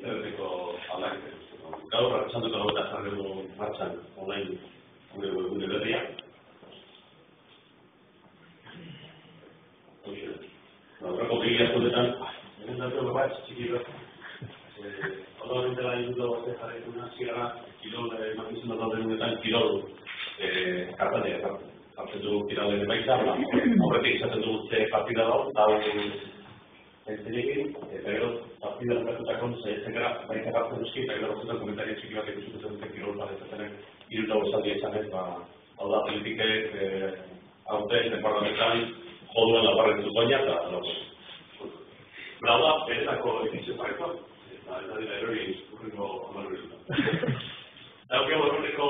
urtebeteko aldaketa. Gaur, arratsaleko 21 martxan online gure webgune berria. Aurreko begia zuetan, hemen datu bat txiki bat. Odoren dela induto bat jarraituna, zigara, kirol, emakizuna daudenunetan, kirol kartatea hartzen dugu kiralen emaitza, horretik izaten dugu ze partida dago, eta entzenekin, eta gero partida lukatutako zekera baita hartzen duzki, eta gero zuetan komentario txiki bat ikusten dute kirol bat ezatenek irutago esaldia izanez, hau da politikek, aurten, departamentan, joduan labarren zutoina, eta loko. Hau da, beretako edizio parekoa, eta dira erori urrengo amarruetan. Daukio horreko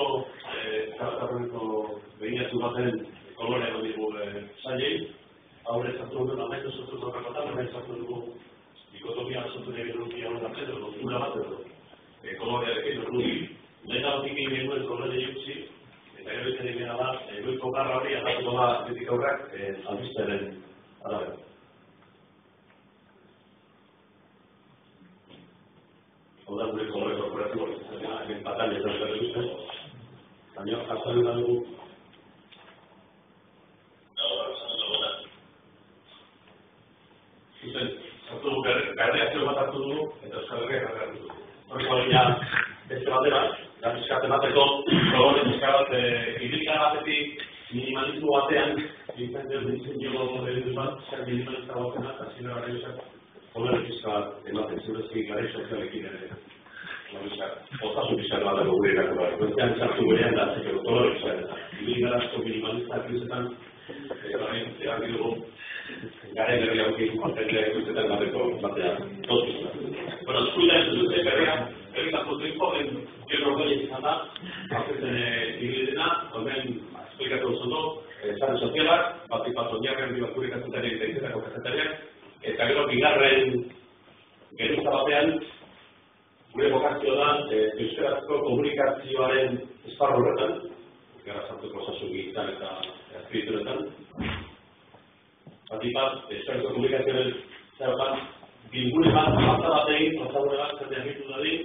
behinatu baten kolorea dugu zailei, haure zartu duen amaitu zartu zorrakotan, hemen zartu dugu dikotomia zartu nire gerukia hori gartzen, edo zura bat edo kolorearekin urrugi. Lehen hautik egin genuen kolore jutzi, eta gero izan egin da, goiko garra hori aldatuko da kritik aurrak albizteren arabera. Hau da gure kolore korporatibo, hemen patan ez da duzten. Baina, jartzen dut dugu. Zuzen, zartu dugu, berreakzio bat hartu dugu, eta Euskal Herriak hartu dugu. Horreko baina, beste batera, gazizkaten bateko, progonen eskabat, idrika batetik, minimalismo batean, dintzen jogo modelit bat, zer minimalista batena, eta zinera gara josak, kolore fiskat ematen, zurezki gara sozialekin ere. Otasun bizar bat dago gure erako gara. Bestean txartu gurean da, zekero kolore fiskat. Ibili gara asko minimalista krizetan, egin dugu, garen berri haukin kontentzea krizetan bateko batean. Bueno, eskuila ez dute berria, egitako zuiko, gero ordoi izan da, aurkezen ibilidena, horren esplikatu zondo, sare sozialak, bat oinarren gure kazetariak eta izetako kazetariak, eta gero bigarren geruzta batean, gure bokazio da, euskarazko komunikazioaren esparru horretan, gara sartuko osasun gizan eta espirituretan. Batipat, euskarazko komunikazioaren zerotan, bilgune bat, falta bat egin, otzagune bat, zerdean bitu dadin,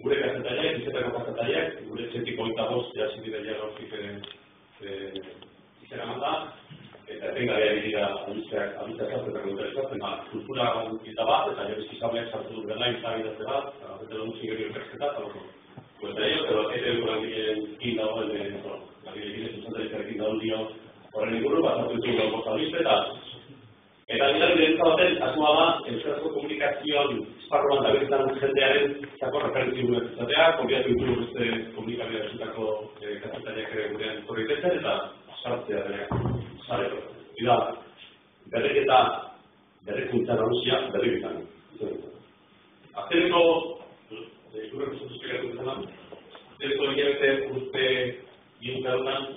gure kazetariak, izetako kazetariak, gure txentiko 25 jasitidea gaurtik izera manda, eta etengabea dira abizteak sartzetako dutera izatzen, kultura gita bat, eta jabizki zauleak sartu dut berlain zagidazte bat, eta betela musik gero erkerzeta, eta loko. Eta ello, pero eteko langileen kin dago, langileen zuzentarizarekin dago dio horren inguru, bat hartu dut gau bosta albizte, eta gilari direntza baten, asmoa da, euskarazko komunikazioan esparroan daberetan jendearen zako referentzi gure izatea, konbiatu ditugu beste komunikabia esutako kazetariak ere gurean korritetzen, eta sartzea deneak. Zareko, dira, berreketa, berrekuntza nagusia, berribitan. Azteneko, gure kusatuzkegatu izan, azteneko hilabete urte gintarunan,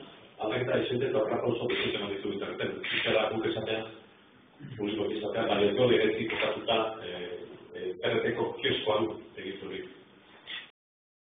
aldaketa izente eta horrako oso bezut eman ditu interreten. Izera guk esatea, publiko izatea, balioko legetzik okatuta, berreteko kioskoan egiturik.